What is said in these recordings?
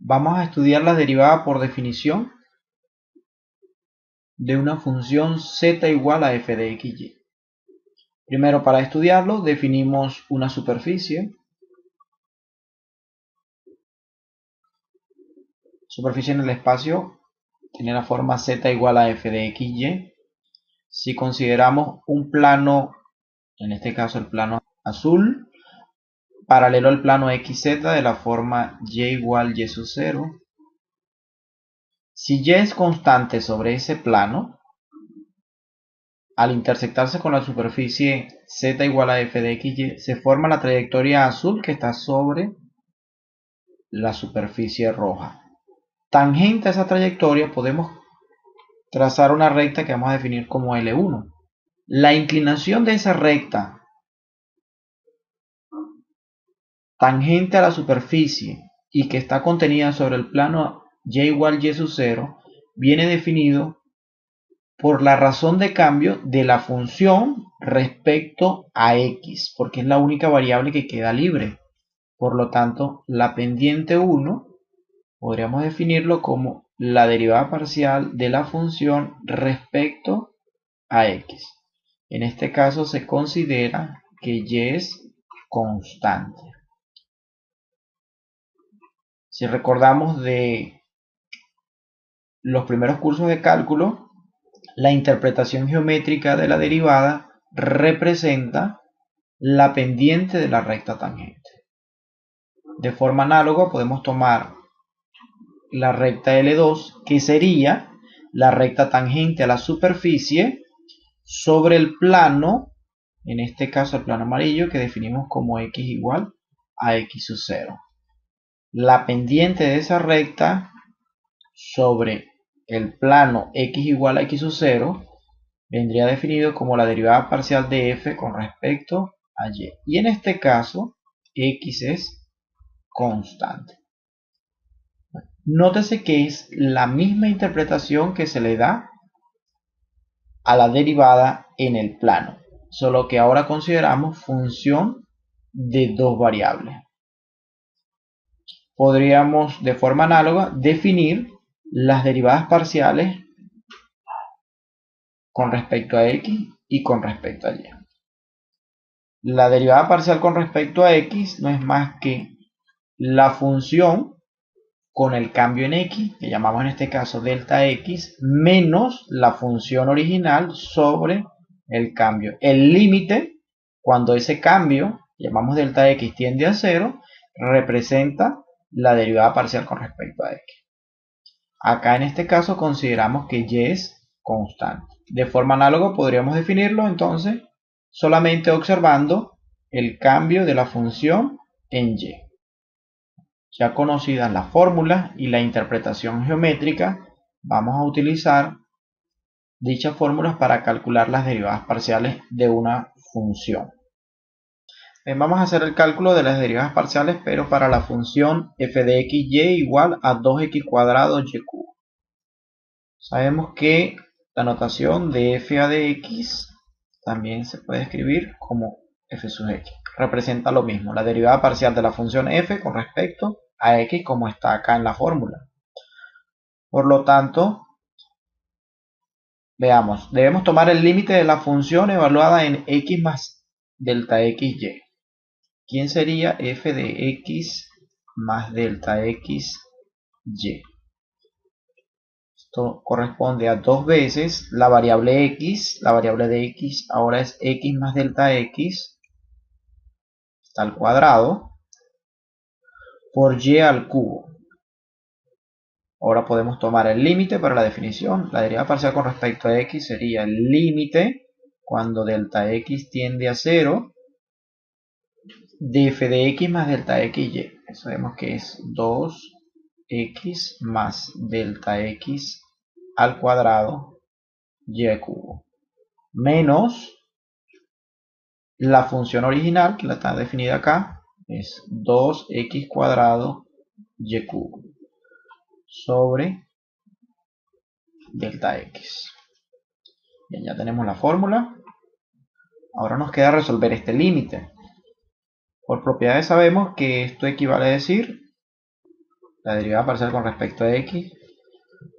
Vamos a estudiar la derivada por definición de una función z igual a f de xy. Primero, para estudiarlo, definimos una superficie. Superficie en el espacio tiene la forma z igual a f de xy. Si consideramos un plano, en este caso el plano azul, paralelo al plano xz de la forma y igual y sub 0. Si y es constante sobre ese plano, al intersectarse con la superficie z igual a f de xy, se forma la trayectoria azul que está sobre la superficie roja. Tangente a esa trayectoria podemos trazar una recta que vamos a definir como L1. La inclinación de esa recta tangente a la superficie y que está contenida sobre el plano y igual y sub 0 viene definido por la razón de cambio de la función respecto a x, porque es la única variable que queda libre. Por lo tanto, la pendiente 1 podríamos definirlo como la derivada parcial de la función respecto a x. En este caso se considera que y es constante. Si recordamos de los primeros cursos de cálculo, la interpretación geométrica de la derivada representa la pendiente de la recta tangente. De forma análoga podemos tomar la recta L2, que sería la recta tangente a la superficie sobre el plano, en este caso el plano amarillo, que definimos como x igual a x sub 0. La pendiente de esa recta sobre el plano x igual a x sub 0 vendría definido como la derivada parcial de f con respecto a y. Y en este caso, x es constante. Nótese que es la misma interpretación que se le da a la derivada en el plano, solo que ahora consideramos función de dos variables. Podríamos de forma análoga definir las derivadas parciales con respecto a x y con respecto a y. La derivada parcial con respecto a x no es más que la función con el cambio en x, que llamamos en este caso delta x, menos la función original sobre el cambio. El límite, cuando ese cambio, llamamos delta x, tiende a 0, representa la derivada parcial con respecto a x. Acá en este caso consideramos que y es constante. De forma análoga podríamos definirlo entonces solamente observando el cambio de la función en y. Ya conocidas las fórmulas y la interpretación geométrica, vamos a utilizar dichas fórmulas para calcular las derivadas parciales de una función. Bien, vamos a hacer el cálculo de las derivadas parciales, pero para la función f de xy igual a 2x cuadrado y cubo. Sabemos que la notación de f a de x también se puede escribir como f sub x. Representa lo mismo, la derivada parcial de la función f con respecto a x como está acá en la fórmula. Por lo tanto, veamos, debemos tomar el límite de la función evaluada en x más delta xy. ¿Quién sería f de x más delta xy? Esto corresponde a 2 veces la variable x. La variable de x ahora es x más delta x al cuadrado por y al cubo. Ahora podemos tomar el límite para la definición. La derivada parcial con respecto a x sería el límite cuando delta x tiende a 0 de f de x más delta xy. Sabemos que es 2x más delta x al cuadrado y al cubo. Menos la función original, que la está definida acá, es 2x cuadrado y cubo sobre delta x. Bien, ya tenemos la fórmula. Ahora nos queda resolver este límite. Por propiedades sabemos que esto equivale a decir la derivada parcial con respecto a x,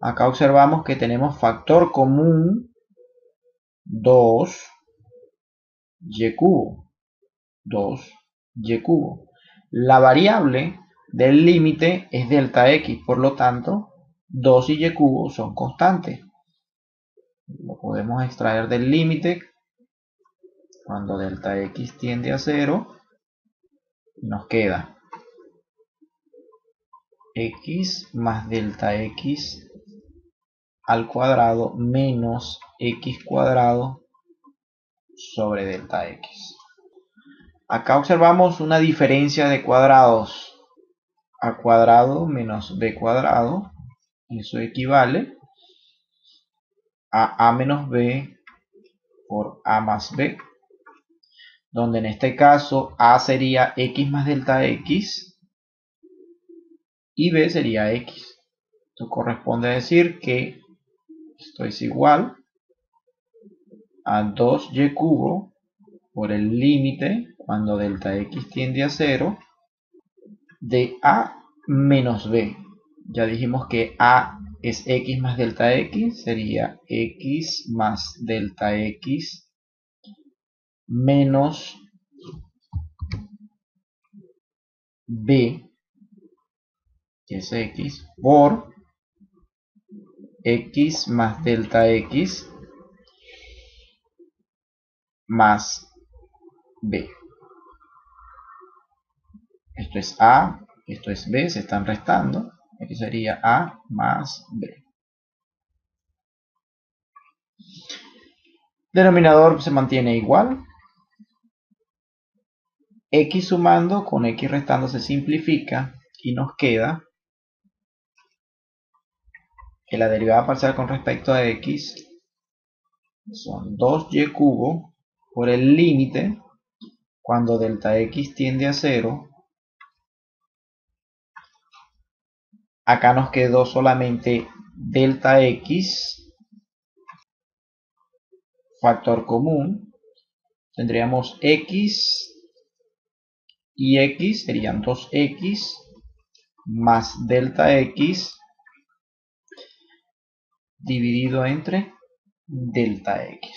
acá observamos que tenemos factor común 2y cubo. 2y cubo. La variable del límite es delta x, por lo tanto 2 y y cubo son constantes. Lo podemos extraer del límite cuando delta x tiende a 0 y nos queda x más delta x al cuadrado menos x cuadrado sobre delta x. Acá observamos una diferencia de cuadrados. A cuadrado menos b cuadrado, eso equivale a menos b por a más b, donde en este caso a sería x más delta x y b sería x. Esto corresponde a decir que esto es igual a 2y cubo por el límite cuando delta x tiende a 0 de a menos b. Ya dijimos que a es x más delta x, sería x más delta x menos b, que es x, por x más delta x más b. Esto es a, esto es b, se están restando. Aquí sería a más b. Denominador se mantiene igual. X sumando con x restando se simplifica y nos queda que la derivada parcial con respecto a x son 2y cubo por el límite cuando delta x tiende a 0. Acá nos quedó solamente delta x, factor común. Tendríamos x y x, serían 2x más delta x dividido entre delta x.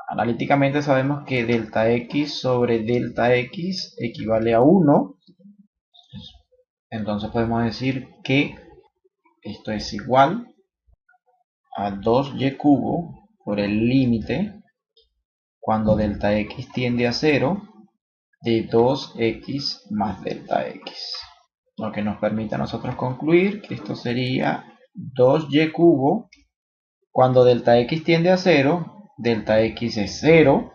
Analíticamente sabemos que delta x sobre delta x equivale a 1. Entonces podemos decir que esto es igual a 2y cubo por el límite cuando delta x tiende a 0 de 2x más delta x. Lo que nos permite a nosotros concluir que esto sería 2y cubo cuando delta x tiende a 0, delta x es 0,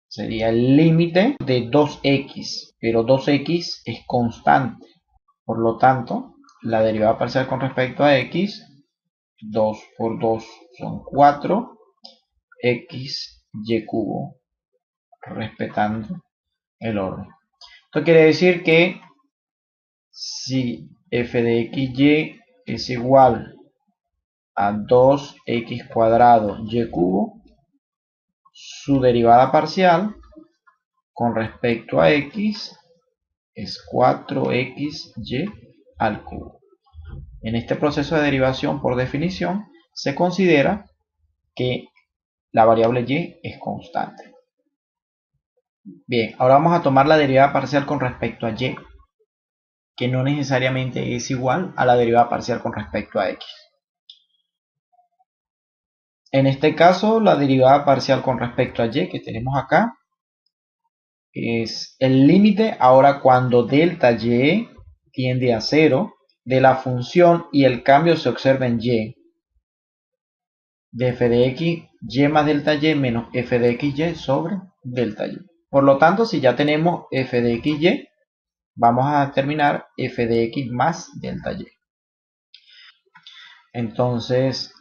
sería el límite de 2x, pero 2x es constante. Por lo tanto, la derivada parcial con respecto a x, 2 por 2 son 4, x y cubo, respetando el orden. Esto quiere decir que si f de xy es igual a 2x cuadrado y cubo, su derivada parcial con respecto a x es 4xy al cubo. En este proceso de derivación, por definición, se considera que la variable y es constante. Bien, ahora vamos a tomar la derivada parcial con respecto a y, que no necesariamente es igual a la derivada parcial con respecto a x. En este caso, la derivada parcial con respecto a y que tenemos acá es el límite ahora cuando delta y tiende a 0 de la función y el cambio se observa en y de f de x y más delta y menos f de xy sobre delta y. Por lo tanto, si ya tenemos f de xy, vamos a determinar f de x más delta y. Entonces,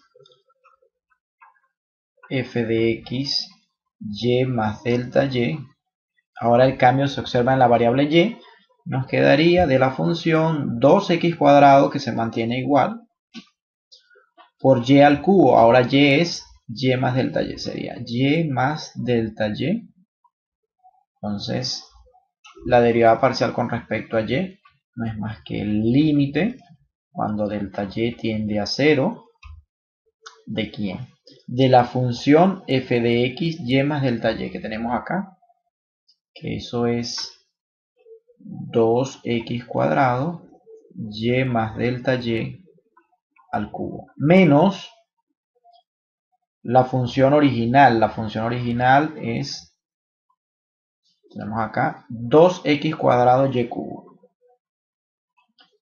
f de x y más delta y, ahora el cambio se observa en la variable y, nos quedaría de la función 2x cuadrado, que se mantiene igual, por y al cubo. Ahora y es y más delta y, sería y más delta y. Entonces la derivada parcial con respecto a y no es más que el límite cuando delta y tiende a 0 ¿de quién? De la función f de x y más delta y que tenemos acá, que eso es 2x cuadrado y más delta y al cubo, menos la función original. La función original es, tenemos acá, 2x cuadrado y cubo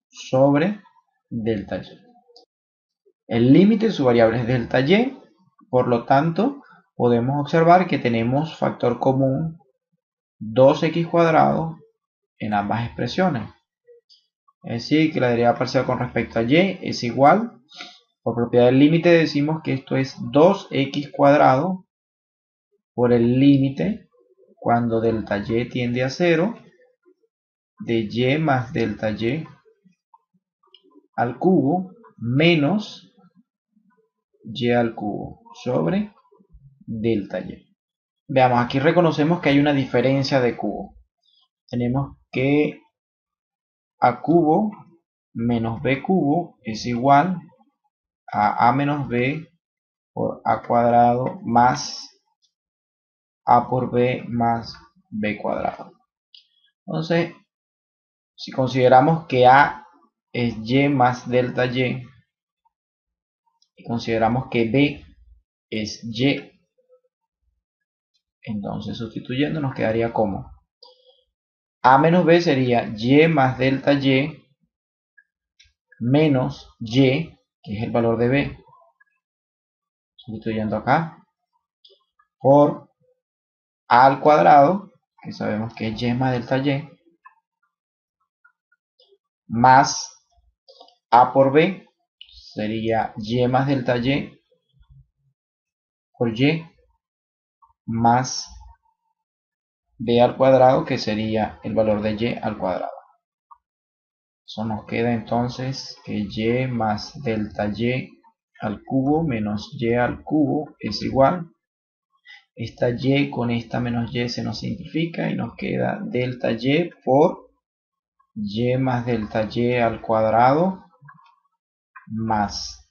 sobre delta y. El límite de su variable es delta y, por lo tanto, podemos observar que tenemos factor común 2x cuadrado en ambas expresiones. Es decir, que la derivada parcial con respecto a y es igual, por propiedad del límite decimos que esto es 2x cuadrado por el límite cuando delta y tiende a 0 de y más delta y al cubo menos y al cubo sobre delta y. Veamos, aquí reconocemos que hay una diferencia de cubo. Tenemos que a cubo menos b cubo es igual a menos b por a cuadrado más a por b más b cuadrado. Entonces, si consideramos que a es y más delta y consideramos que b es y, entonces sustituyendo nos quedaría como a menos b sería y más delta y menos y, que es el valor de b, sustituyendo acá, por a al cuadrado, que sabemos que es y más delta y, más a por b, sería y más delta y por y, más b al cuadrado, que sería el valor de y al cuadrado. Eso nos queda entonces que y más delta y al cubo menos y al cubo es igual. Esta y con esta menos y se nos simplifica y nos queda delta y por y más delta y al cuadrado más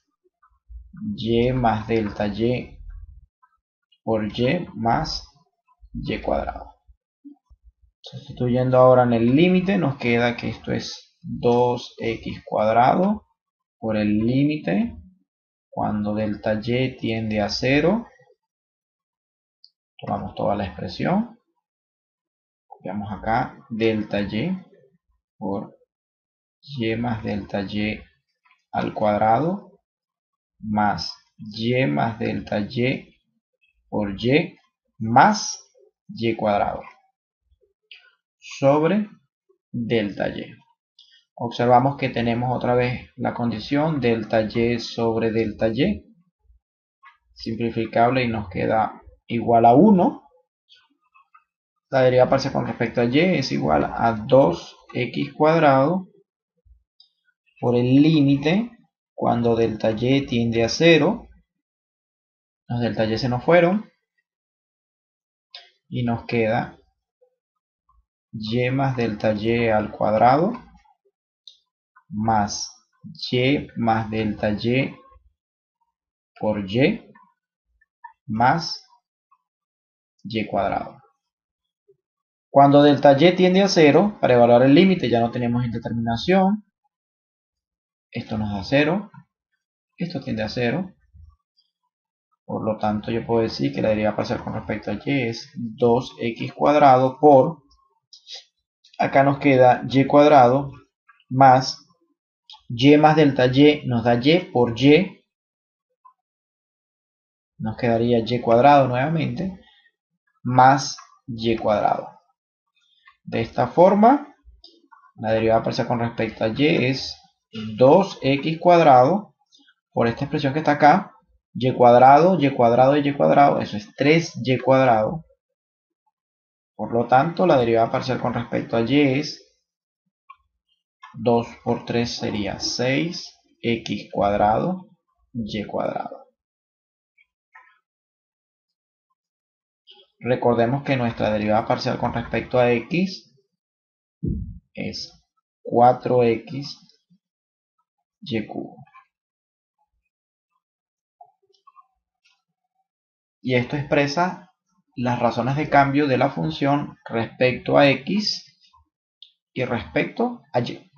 y más delta y por y más y cuadrado. Sustituyendo ahora en el límite nos queda que esto es 2x cuadrado por el límite cuando delta y tiende a 0. Tomamos toda la expresión, copiamos acá delta y por y más delta y al cuadrado más y más delta y por y más y cuadrado sobre delta y. Observamos que tenemos otra vez la condición delta y sobre delta y, simplificable, y nos queda igual a 1. La derivada parcial con respecto a y es igual a 2x cuadrado por el límite cuando delta y tiende a 0. Los delta y se nos fueron y nos queda y más delta y al cuadrado más y más delta y por y más y cuadrado. Cuando delta y tiende a 0, para evaluar el límite ya no tenemos indeterminación. Esto nos da 0, esto tiende a 0. Por lo tanto, yo puedo decir que la derivada parcial con respecto a y es 2x cuadrado por, acá nos queda y cuadrado más y más delta y, nos da y por y, nos quedaría y cuadrado nuevamente, más y cuadrado. De esta forma, la derivada parcial con respecto a y es 2x cuadrado por esta expresión que está acá, y cuadrado, y cuadrado y y cuadrado, eso es 3y cuadrado. Por lo tanto, la derivada parcial con respecto a y es 2 por 3 sería 6x cuadrado y cuadrado. Recordemos que nuestra derivada parcial con respecto a x es 4x y cubo. Y esto expresa las razones de cambio de la función respecto a x y respecto a y.